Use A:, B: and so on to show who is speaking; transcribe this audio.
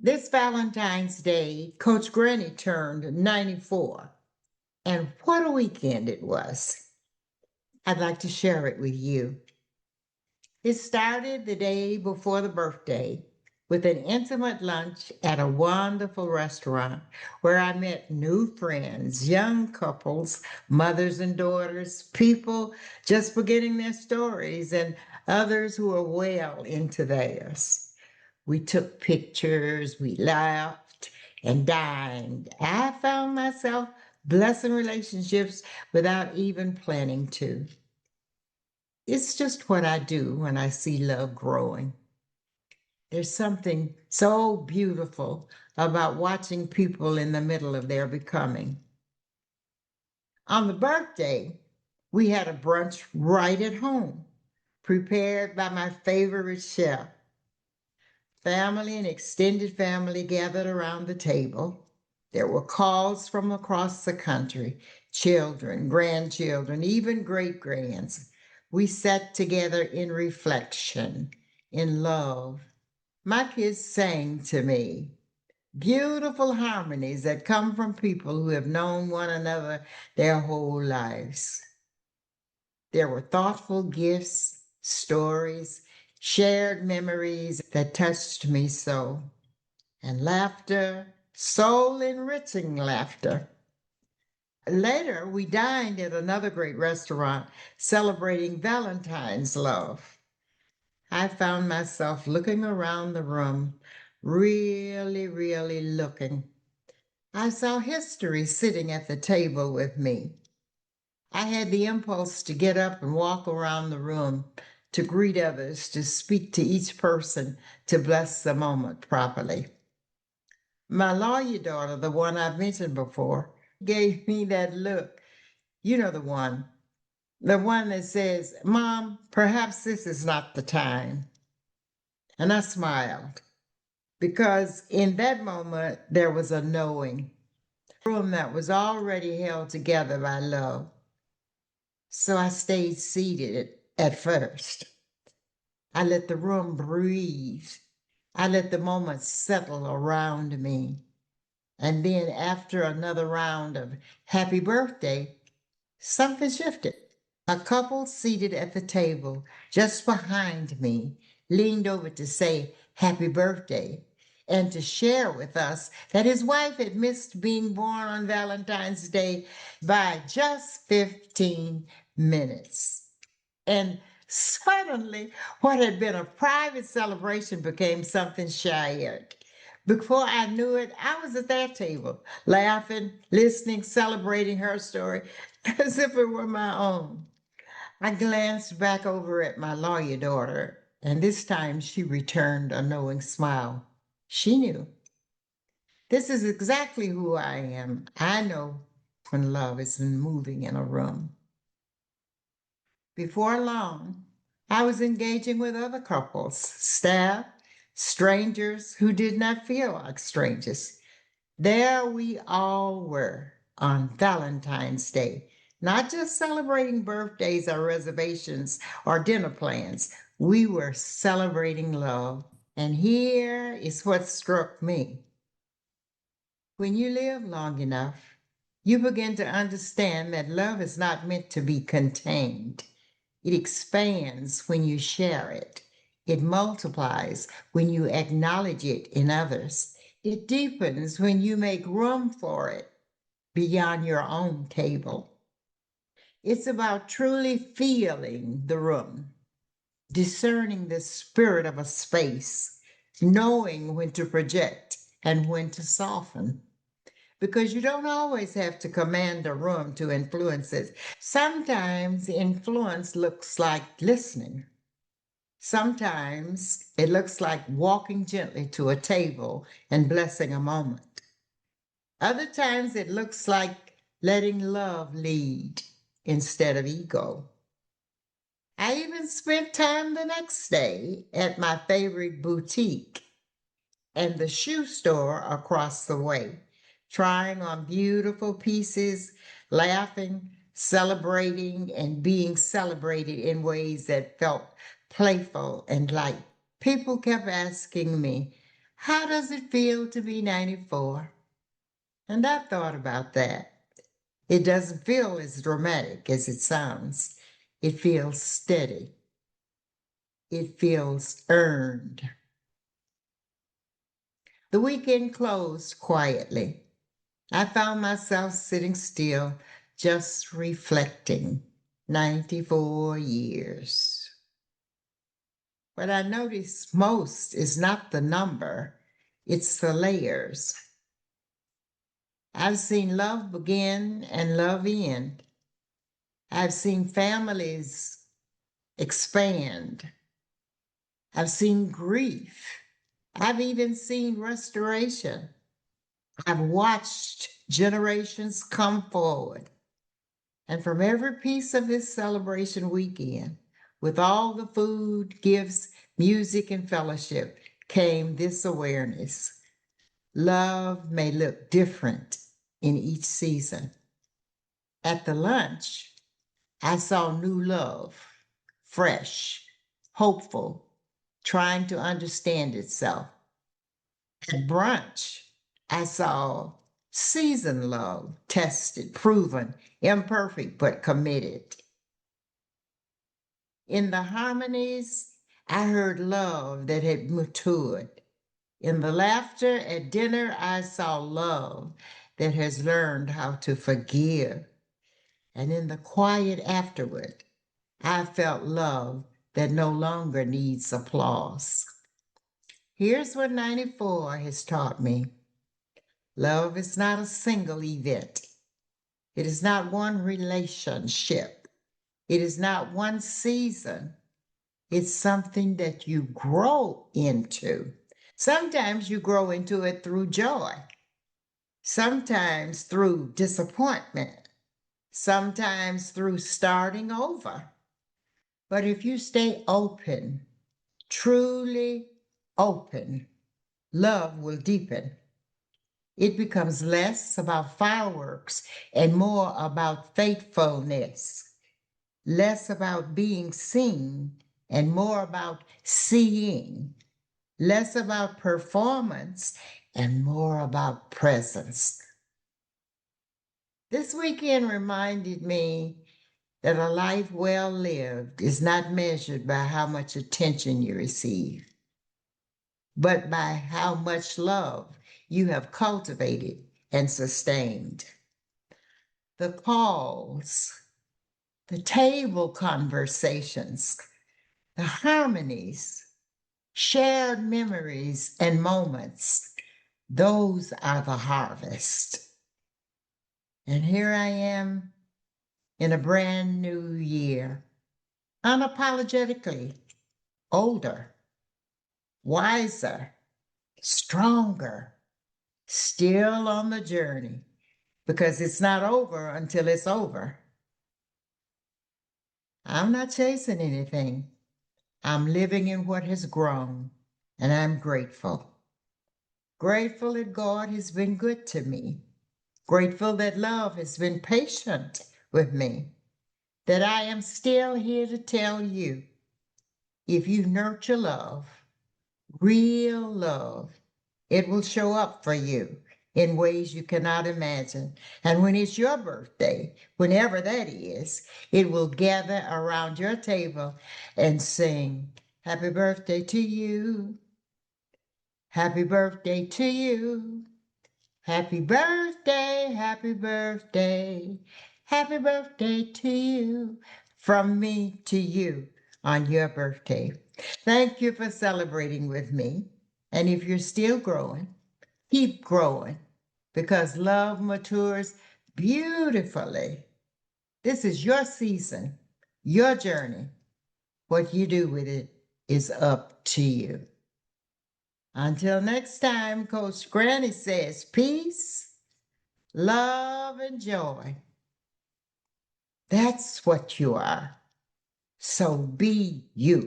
A: This Valentine's Day, Coach Granny turned 94, and what a weekend it was. I'd like to share it with you. It started the day before the birthday with an intimate lunch at a wonderful restaurant where I met new friends, young couples, mothers and daughters, people just beginning their stories, and others who are well into theirs. We took pictures, we laughed and dined. I found myself blessing relationships without even planning to. It's just what I do when I see love growing. There's something so beautiful about watching people in the middle of their becoming. On the birthday, we had a brunch right at home, prepared by my favorite chef. Family and extended family gathered around the table. There were calls from across the country, children, grandchildren, even great grands. We sat together in reflection, in love. My kids sang to me beautiful harmonies that come from people who have known one another their whole lives. There were thoughtful gifts, stories, shared memories that touched me so, and laughter, soul enriching laughter. Later, we dined at another great restaurant celebrating Valentine's love. I found myself looking around the room, really looking. I saw history sitting at the table with me. I had the impulse to get up and walk around the room, to greet others, to speak to each person, to bless the moment properly. My lawyer daughter, the one I've mentioned before, gave me that look. You know the one that says, "Mom, perhaps this is not the time." And I smiled because in that moment there was a knowing, a room that was already held together by love. So I stayed seated at first. I let the room breathe. I let the moment settle around me. And then after another round of happy birthday, something shifted. A couple seated at the table just behind me leaned over to say happy birthday and to share with us that his wife had missed being born on Valentine's Day by just 15 minutes. And suddenly, what had been a private celebration became something shared. Before I knew it, I was at that table, laughing, listening, celebrating her story as if it were my own. I glanced back over at my lawyer daughter, and this time she returned a knowing smile. She knew. This is exactly who I am. I know when love is moving in a room. Before long, I was engaging with other couples, staff, strangers who did not feel like strangers. There we all were on Valentine's Day, not just celebrating birthdays or reservations or dinner plans. We were celebrating love. And here is what struck me. When you live long enough, you begin to understand that love is not meant to be contained. It expands when you share it. It multiplies when you acknowledge it in others. It deepens when you make room for it beyond your own table. It's about truly feeling the room, discerning the spirit of a space, knowing when to project and when to soften. Because you don't always have to command a room to influence it. Sometimes influence looks like listening. Sometimes it looks like walking gently to a table and blessing a moment. Other times it looks like letting love lead instead of ego. I even spent time the next day at my favorite boutique and the shoe store across the way, trying on beautiful pieces, laughing, celebrating, and being celebrated in ways that felt playful and light. People kept asking me, How does it feel to be 94? And I thought about that. It doesn't feel as dramatic as it sounds. It feels steady. It feels earned. The weekend closed quietly. I found myself sitting still, just reflecting. 94 years. What I notice most is not the number, it's the layers. I've seen love begin and love end. I've seen families expand. I've seen grief. I've even seen restoration. I've watched generations come forward. And from every piece of this celebration weekend, with all the food, gifts, music, and fellowship, came this awareness. Love may look different in each season. At the lunch, I saw new love, fresh, hopeful, trying to understand itself. At brunch, I saw seasoned love, tested, proven, imperfect, but committed. In the harmonies, I heard love that had matured. In the laughter at dinner, I saw love that has learned how to forgive. And in the quiet afterward, I felt love that no longer needs applause. Here's what 94 has taught me. Love is not a single event. It is not one relationship. It is not one season. It's something that you grow into. Sometimes you grow into it through joy, sometimes through disappointment, sometimes through starting over. But if you stay open, truly open, love will deepen. It becomes less about fireworks and more about faithfulness, less about being seen and more about seeing, less about performance and more about presence. This weekend reminded me that a life well lived is not measured by how much attention you receive, but by how much love you have cultivated and sustained. The calls, the table conversations, the harmonies, shared memories and moments, those are the harvest. And here I am in a brand new year, unapologetically older, wiser, stronger, still on the journey, because it's not over until it's over. I'm not chasing anything. I'm living in what has grown, and I'm grateful. Grateful that God has been good to me. Grateful that love has been patient with me. That I am still here to tell you, if you nurture love, real love, it will show up for you in ways you cannot imagine. And when it's your birthday, whenever that is, it will gather around your table and sing, "Happy birthday to you. Happy birthday to you. Happy birthday, happy birthday. Happy birthday to you. From me to you on your birthday." Thank you for celebrating with me. And if you're still growing, keep growing, because love matures beautifully. This is your season, your journey. What you do with it is up to you. Until next time, Coach Granny says peace, love, and joy. That's what you are. So be you.